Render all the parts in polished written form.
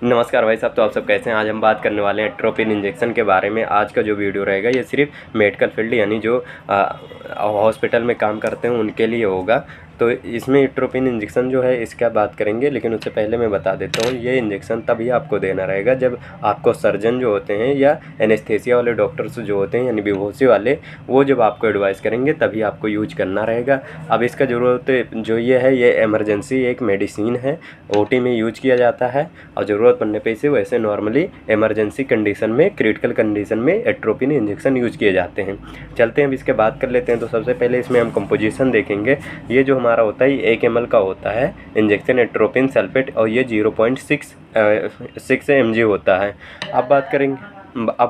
नमस्कार भाई साहब, तो आप सब कैसे हैं। आज हम बात करने वाले हैं एट्रोपिन इंजेक्शन के बारे में। आज का जो वीडियो रहेगा ये सिर्फ मेडिकल फील्ड यानी जो हॉस्पिटल में काम करते हैं उनके लिए होगा। तो इसमें एट्रोपिन इंजेक्शन जो है इसका बात करेंगे, लेकिन उससे पहले मैं बता देता हूँ ये इंजेक्शन तभी आपको देना रहेगा जब आपको सर्जन जो होते हैं या एनेस्थेसिया वाले डॉक्टर्स जो होते हैं यानी बेहोशी वाले, वो जब आपको एडवाइस करेंगे तभी आपको यूज करना रहेगा। अब इसका ज़रूरत जो ये है, ये इमरजेंसी एक मेडिसिन है, ओटी में यूज किया जाता है और ज़रूरत पड़ने पे इसे वैसे नॉर्मली इमरजेंसी कंडीशन में, क्रिटिकल कंडीशन में एट्रोपिन इंजेक्शन यूज किए जाते हैं। चलते हैं अब इसके बात कर लेते हैं। तो सबसे पहले इसमें हम कंपोजिशन देखेंगे। ये जो हमारा होता है 1 ml का होता है इंजेक्शन एट्रोपिन सल्फेट और ये 0.6 mg होता है। अब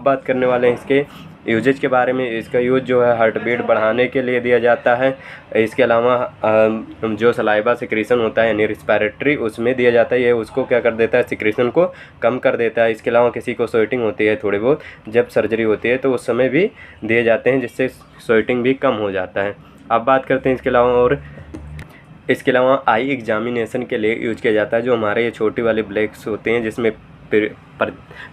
बात करने वाले हैं इसके यूजेज के बारे में। इसका यूज जो है हार्ट बीट बढ़ाने के लिए दिया जाता है। इसके अलावा जो सलाइवा सिक्रीशन होता है यानी रिस्पिरेटरी, उसमें दिया जाता है। ये उसको क्या कर देता है, सिक्रीशन को कम कर देता है। इसके अलावा किसी को स्वेटिंग होती है थोड़ी बहुत, जब सर्जरी होती है तो उस समय भी दिए जाते हैं, जिससे स्वेटिंग भी कम हो जाता है। अब बात करते हैं इसके अलावा आई एग्जामिनेशन के लिए यूज किया जाता है। जो हमारे ये छोटी वाले ब्लैक्स होते हैं जिसमें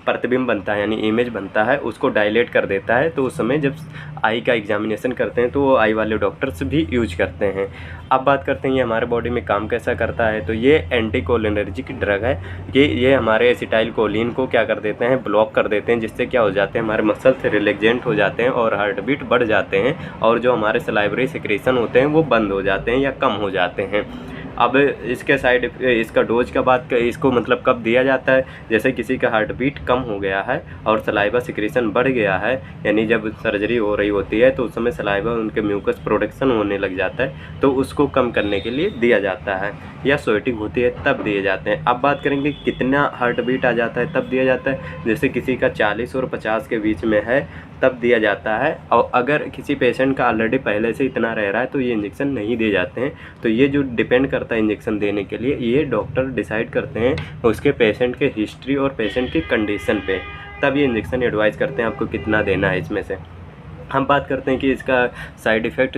प्रतिबिंब बनता है यानी इमेज बनता है, उसको डायलेट कर देता है। तो उस समय जब आई का एग्जामिनेशन करते हैं तो वो आई वाले डॉक्टर्स भी यूज करते हैं। अब बात करते हैं ये हमारे बॉडी में काम कैसा करता है। तो ये एंटीकोलिनर्जिक ड्रग है। ये हमारे एसिटाइल कोलिन को क्या कर देते हैं, ब्लॉक कर देते हैं, जिससे क्या हो जाते हैं, हमारे मसल्स रिलैक्सेंट हो जाते हैं और हार्ट बीट बढ़ जाते हैं और जो हमारे सलाइवरी सिक्रीशन होते हैं वो बंद हो जाते हैं या कम हो जाते हैं। अब इसका डोज का इसको मतलब कब दिया जाता है, जैसे किसी का हार्ट बीट कम हो गया है और सलाइवा सिक्रीशन बढ़ गया है, यानी जब सर्जरी हो रही होती है तो उस समय सलाइवा उनके म्यूकस प्रोडक्शन होने लग जाता है, तो उसको कम करने के लिए दिया जाता है, या स्वेटिंग होती है तब दिए जाते हैं। अब बात करेंगे कितना हार्ट बीट आ जाता है तब दिया जाता है। जैसे किसी का 40 और 50 के बीच में है तब दिया जाता है, और अगर किसी पेशेंट का ऑलरेडी पहले से इतना रह रहा है तो ये इंजेक्शन नहीं दिए जाते हैं। तो ये जो डिपेंड करता है इंजेक्शन देने के लिए, ये डॉक्टर डिसाइड करते हैं उसके पेशेंट के हिस्ट्री और पेशेंट की कंडीशन पे, तब ये इंजेक्शन एडवाइस करते हैं आपको कितना देना है। इसमें से हम बात करते हैं कि इसका साइड इफ़ेक्ट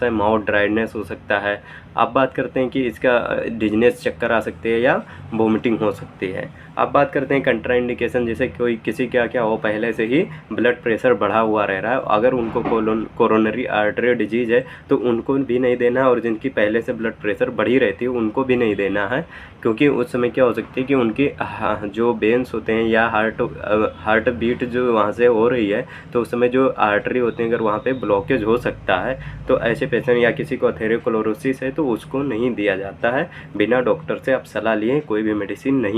है माउथ ड्राइनेस हो सकता है। अब बात करते हैं कि इसका डिजनेस, चक्कर आ सकते हैं या वोमिटिंग हो सकती है। अब बात करते हैं कंट्राइंडिकेशन, जैसे किसी क्या हो पहले से ही ब्लड प्रेशर बढ़ा हुआ रह रहा है, अगर उनको कोरोनरी आर्टरी डिजीज़ है तो उनको भी नहीं देना, और जिनकी पहले से ब्लड प्रेशर बढ़ी रहती है उनको भी नहीं देना है, क्योंकि उस समय क्या हो सकती है कि उनकी जो वेन्स होते हैं या हार्ट बीट जो वहाँ से हो रही है, तो उस समय जो आर्टरी होते हैं अगर वहाँ पे ब्लॉकेज हो सकता है, तो ऐसे पेशेंट या किसी को एथेरोस्क्लेरोसिस है तो उसको नहीं दिया जाता है। बिना डॉक्टर से आप सलाह लिए कोई भी मेडिसिन नहीं